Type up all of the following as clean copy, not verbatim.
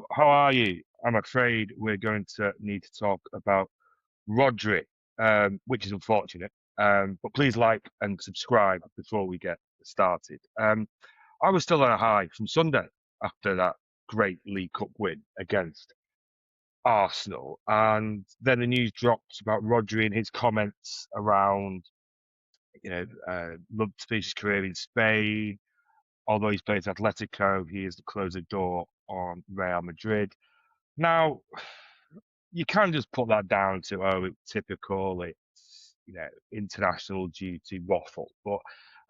Hello, how are you? I'm afraid we're going to need to talk about Rodri, which is unfortunate. But please like and subscribe before we get started. I was still on a high from Sunday after that great League Cup win against Arsenal, and then the news dropped about Rodri and his comments around, love to finish his career in Spain. Although he's played at Atletico, he has to close the door on Real Madrid. Now, you can just put that down to, oh, it's typical, it's, international duty waffle. But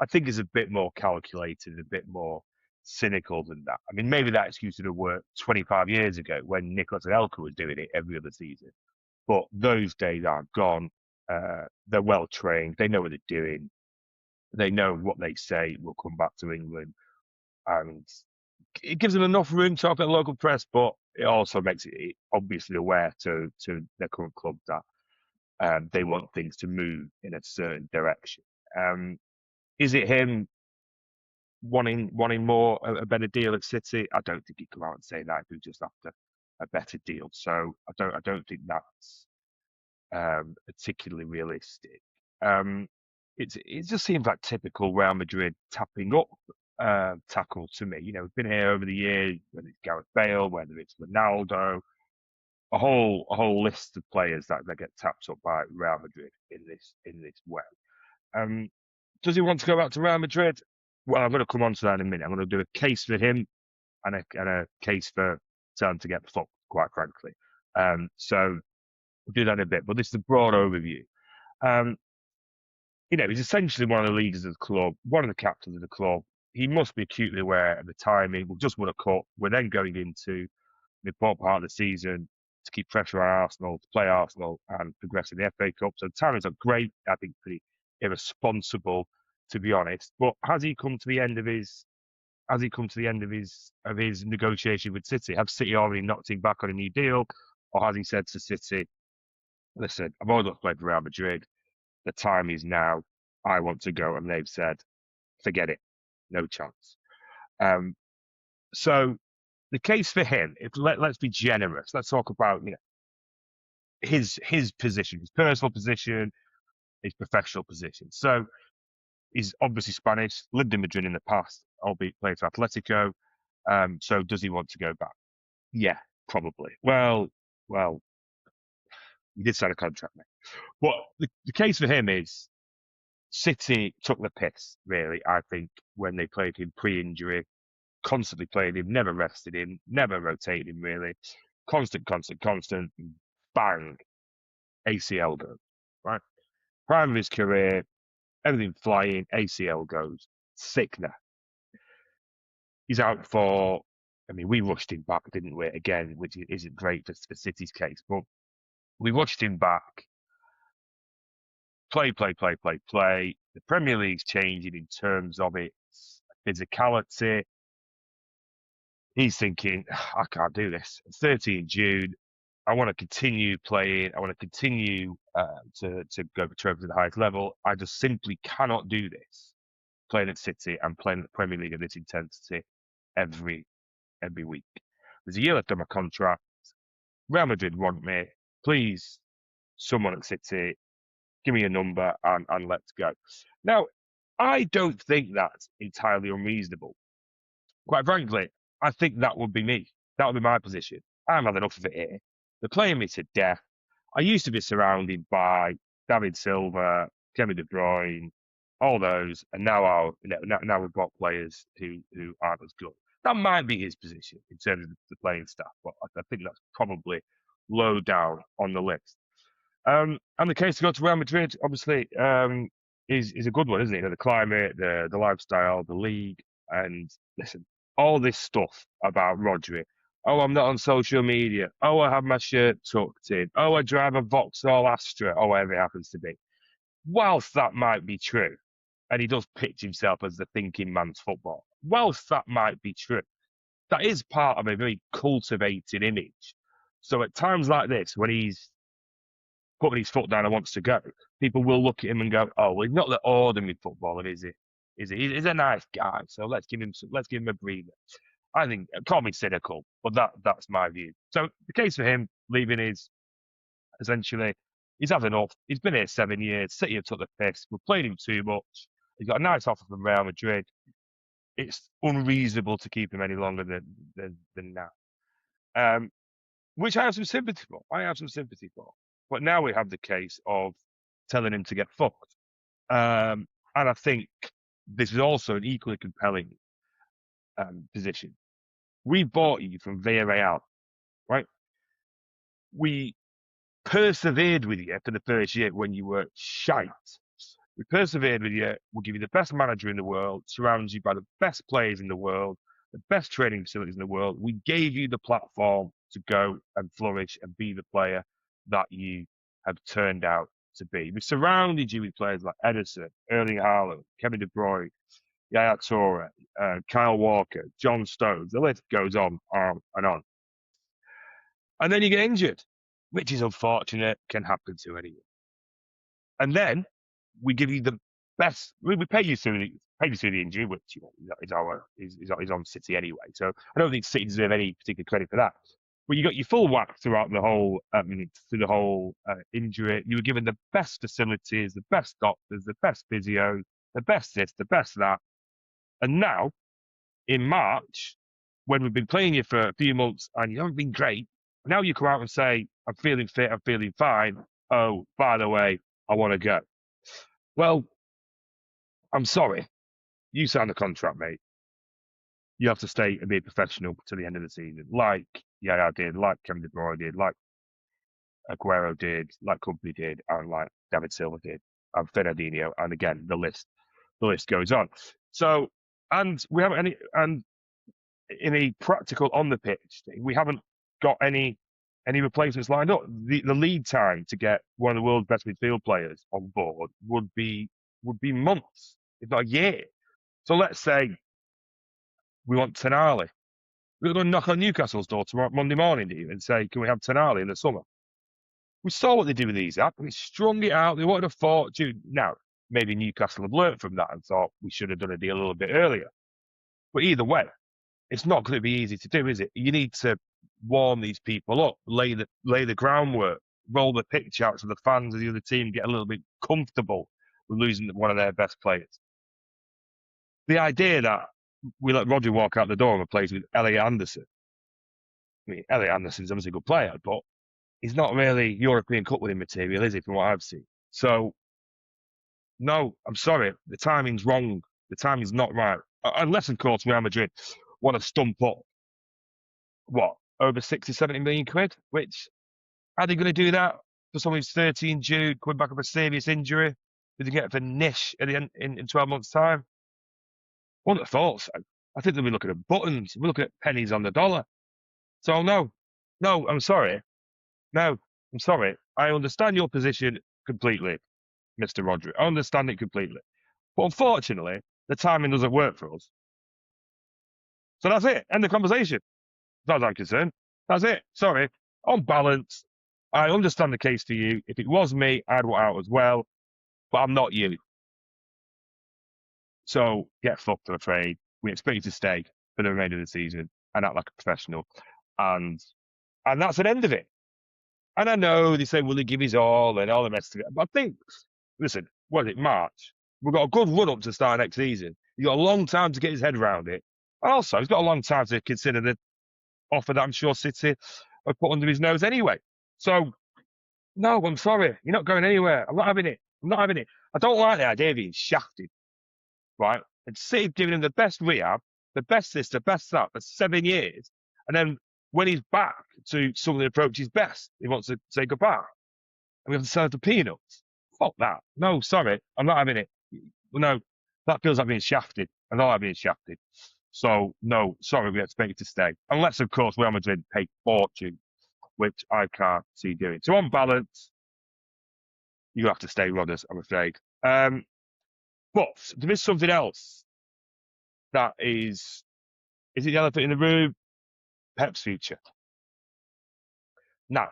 I think it's a bit more calculated, a bit more cynical than that. I mean, maybe that excuse would have worked 25 years ago when Nicolas Anelka was doing it every other season. But those days are gone. They're well trained. They know what they're doing. They know what they say will come back to England. And it gives them enough room to talk at the local press, but it also makes it obviously aware to their current club that they want things to move in a certain direction. Is it him wanting more a better deal at City? I don't think he'd come out and say that if he was just after a better deal. So I don't think that's particularly realistic. It just seems like typical Real Madrid tapping up tackle to me. We've been here over the years, whether it's Gareth Bale, whether it's Ronaldo, a whole list of players that get tapped up by Real Madrid in this way. Um, does he want to go back to Real Madrid? Well, I'm going to come on to that in a minute. I'm going to do a case for him and a case for time to get fucked, quite frankly. So we'll do that in a bit. But this is a broad overview. Um, he's essentially one of the leaders of the club, one of the captains of the club. He must be acutely aware of the timing. We've just won a cup. We're then going into the important part of the season to keep pressure on Arsenal, to play Arsenal and progress in the FA Cup. So the timing's not great. I think pretty irresponsible, to be honest. But has he come to the end of his negotiation with City? Have City already knocked him back on a new deal, or has he said to City, "Listen, I've always played for Real Madrid. The time is now. I want to go," and they've said, "Forget it, no chance." Um, so the case for him, let's be generous. Let's talk about his position, his personal position, his professional position. So he's obviously Spanish, lived in Madrid in the past, albeit played for Atletico. So does he want to go back? Yeah, probably. Well, he did sign a contract, mate. But the case for him is City took the piss, really, I think, when they played him pre-injury, constantly played him, never rested him, never rotated him, really. Constant, bang, ACL goes, right? Prime of his career, everything flying, ACL goes, sickener. He's out for, I mean, we rushed him back, didn't we? Again, which isn't great for City's case, but we rushed him back. Play. The Premier League's changing in terms of its physicality. He's thinking, I can't do this. 30 in June. I want to continue playing. I want to continue to go for trophies at the highest level. I just simply cannot do this, playing at City and playing at the Premier League at this intensity every week. There's a year left on my contract. Real Madrid want me. Please, someone at City, give me a number and let's go. Now, I don't think that's entirely unreasonable. Quite frankly, I think that would be me. That would be my position. I've had enough of it here. They're playing me to death. I used to be surrounded by David Silva, Kevin De Bruyne, all those, and now we've got players who aren't as good. That might be his position in terms of the playing staff, but I think that's probably low down on the list. And the case to go to Real Madrid, obviously, is a good one, isn't it? The climate, the lifestyle, the league, and listen, all this stuff about Rodri. Oh, I'm not on social media. Oh, I have my shirt tucked in. Oh, I drive a Vauxhall Astra, or whatever it happens to be. Whilst that might be true, and he does pitch himself as the thinking man's football, whilst that might be true, that is part of a very cultivated image. So at times like this, when he's putting his foot down and wants to go, people will look at him and go, "Oh, well, he's not the ordinary footballer, is he? Is he? He's a nice guy, so let's give him a breather." I think, call me cynical, but that's my view. So the case for him leaving is essentially he's had enough. He's been here 7 years. City have took the piss. We've played him too much. He's got a nice offer from Real Madrid. It's unreasonable to keep him any longer than now. Which I have some sympathy for. But now we have the case of telling him to get fucked. And I think this is also an equally compelling position. We bought you from Villarreal, right? We persevered with you for the first year when you were shite. We persevered with you. We'll give you the best manager in the world, surrounds you by the best players in the world, the best training facilities in the world. We gave you the platform to go and flourish and be the player that you have turned out to be. We surrounded you with players like Ederson, Erling Haaland, Kevin De Bruyne, Yaya Toure, Kyle Walker, John Stones. The list goes on and on. And then you get injured, which is unfortunate, can happen to anyone. And then we give you the best. We pay you through the injury, which is on City anyway. So I don't think City deserve any particular credit for that. But you got your full whack throughout the whole injury. You were given the best facilities, the best doctors, the best physios, the best this, the best that. And now, in March, when we've been playing you for a few months and you haven't been great, now you come out and say, I'm feeling fit, I'm feeling fine. Oh, by the way, I want to go. Well, I'm sorry. You signed a contract, mate. You have to stay and be a professional to the end of the season, like Yaya did, like Kevin De Bruyne did, like Aguero did, like Company did, and like David Silva did, and Fernandinho, and again, the list goes on. So, and we haven't any, and in a practical on the pitch thing, we haven't got any replacements lined up. The lead time to get one of the world's best midfield players on board would be months, if not a year. So let's say we want Tonali. We're going to knock on Newcastle's door tomorrow, Monday morning, do you, and say, can we have Tonali in the summer? We saw what they did with these apps, and they strung it out. They wanted a fortune. Now, maybe Newcastle have learned from that and thought we should have done a deal a little bit earlier. But either way, it's not going to be easy to do, is it? You need to warm these people up, lay the groundwork, roll the pitch out so the fans of the other team get a little bit comfortable with losing one of their best players. The idea that we let Rodri walk out the door and replace with Elliot Anderson. I mean, Elliot Anderson's obviously a good player, but he's not really European Cup winning material, is he, from what I've seen? So, no, I'm sorry. The timing's wrong. The timing's not right. Unless, of course, Real Madrid want to stump up, over 60, 70 million quid? Which, are they going to do that for someone who's 30 in June, coming back of a serious injury? Did they get it for niche at the end, in 12 months' time? One of the thoughts. I think they'll be looking at buttons. We're looking at pennies on the dollar. So no, I'm sorry. No, I'm sorry. I understand your position completely, Mr. Rodri. I understand it completely. But unfortunately, the timing doesn't work for us. So that's it. End the conversation. As far as I'm concerned. That's it. Sorry. On balance, I understand the case to you. If it was me, I'd want out as well. But I'm not you. So get fucked, I'm afraid. We expect you to stay for the remainder of the season and act like a professional. And that's an end of it. And I know they say, will he give his all and all the rest of it? But I think, listen, what is it, March? We've got a good run up to start next season. He's got a long time to get his head around it. And also, he's got a long time to consider the offer that I'm sure City have put under his nose anyway. So, no, I'm sorry. You're not going anywhere. I'm not having it. I don't like the idea of being shafted, right? And City giving him the best rehab, the best this, the best that for 7 years. And then when he's back to something that approaches best, he wants to say goodbye. And we have to sell it to peanuts. Fuck that. No, sorry. I'm not having it. No, that feels like being shafted. I'm not like being shafted. So, no, sorry, we expect you to stay. Unless, of course, Real Madrid pay fortune, which I can't see doing. So, on balance, you have to stay, Rodders, I'm afraid. But there is something else that is it the elephant in the room? Pep's future. Now,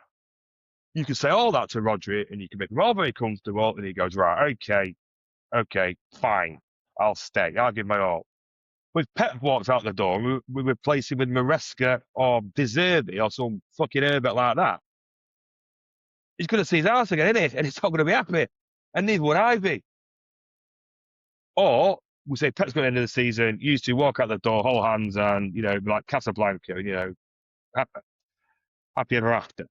you can say all that to Rodri and you can make him all very comfortable and he goes, right, okay, fine, I'll stay. I'll give my all. If Pep walks out the door, we replace him with Maresca or Deserbi or some fucking Herbert like that. He's going to see his ass again, isn't he? And he's not going to be happy. And neither would I be. Or we say Pep's going to end of the season, used to walk out the door, hold hands, and like Casablanca, happy ever after.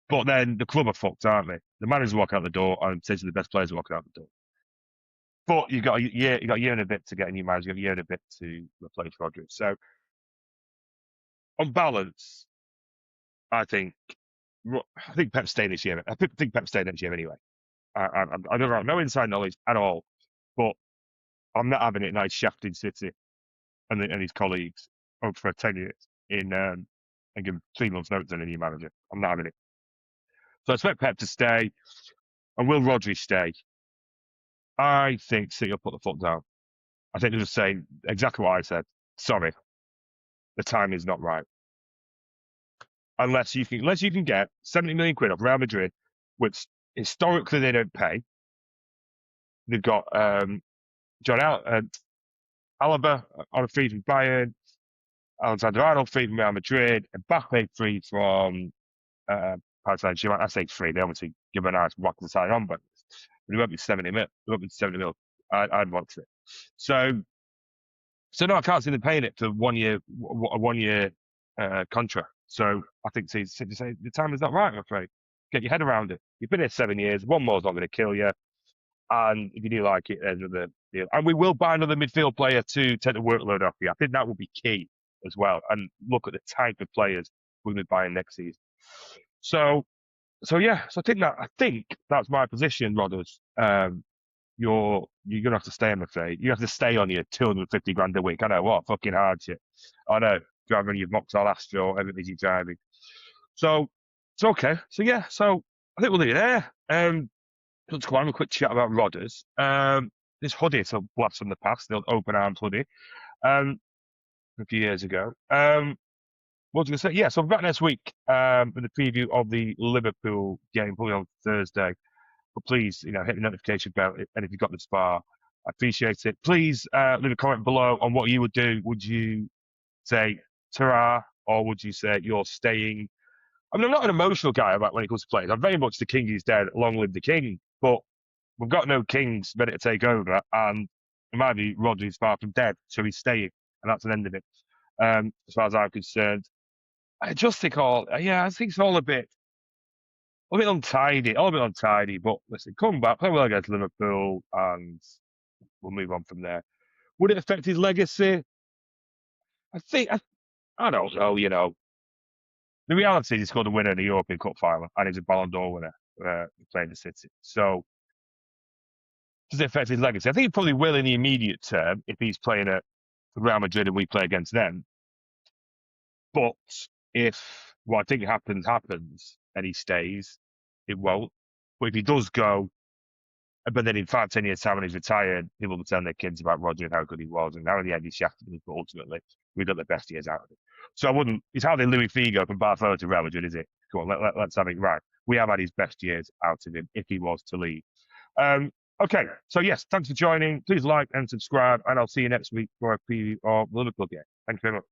But then the club are fucked, aren't they? The managers walk out the door, and essentially the best players are walking out the door. But you got a year and a bit to get a new manager, you got a year and a bit to replace Rodri. So on balance, I think Pep's staying this year. I think Pep's staying next year anyway. I don't have no inside knowledge at all, but I'm not having it nice shafting City and his colleagues over for 10 years and give 3 months notice on a new manager. I'm not having it. So I expect Pep to stay. And will Rodri stay? I think City will put the foot down. I think they'll just say exactly what I said. Sorry, the time is not right. Unless you can get 70 million quid off Real Madrid, which historically they don't pay. They've got Alaba on a free from Bayern, Alexander Arnold free from Real Madrid, Mbappe free from Paris Saint-Germain. I say free. They obviously give a nice whack to sign on, but it won't be 70 mil. It won't be 70 mil. I'd want it. So no, I can't see them paying it for a 1 year contract. So I think City say the time is not right, I'm afraid. Get your head around it. You've been here 7 years. 1 more's not going to kill you. And if you do like it, there's another deal. And we will buy another midfield player to take the workload off you. I think that will be key as well. And look at the type of players we're going to be buying next season. So yeah. So I think that's my position, Rodders. You're gonna have to stay, I'm afraid. You have to stay on your 250 grand a week. I know what fucking hardship. I know driving your Vauxhall Astro, everything you're driving. So it's okay. So yeah. So I think we'll leave it there. Let's go on a quick chat about Rodders. This hoodie, it's a blast from the past, the open arms hoodie. A few years ago. What was I going to say? Yeah, so back next week with the preview of the Liverpool game, probably on Thursday. But please, hit the notification bell, and if you've got this far, I appreciate it. Please leave a comment below on what you would do. Would you say ta-ra, or would you say you're staying? I mean, I'm not an emotional guy about when it comes to players. I'm very much the king is dead, long live the king. But we've got no kings ready to take over, and it might be Rodri's far from dead, so he's staying, and that's an end of it. As far as I'm concerned, I just think I think it's all a bit untidy, but listen, come back, play well against Liverpool, and we'll move on from there. Would it affect his legacy? I don't know, The reality is he's got a winner in the European Cup final, and he's a Ballon d'Or winner playing the City. So, does it affect his legacy? I think it probably will in the immediate term if he's playing at Real Madrid and we play against them. But if what I think happens, and he stays, it won't. But if he does go, but then in 5-10 years' time when he's retired, people will be telling their kids about Rodri and how good he was and how in the end he shafted us, but ultimately we got the best years out of it. So I wouldn't. It's hardly Louis Figo from Barcelona to Real Madrid, is it? Come on, let's have it right. We have had his best years out of him if he was to leave. Okay, so yes, thanks for joining. Please like and subscribe, and I'll see you next week for a preview of the Liverpool game. Thank you very much.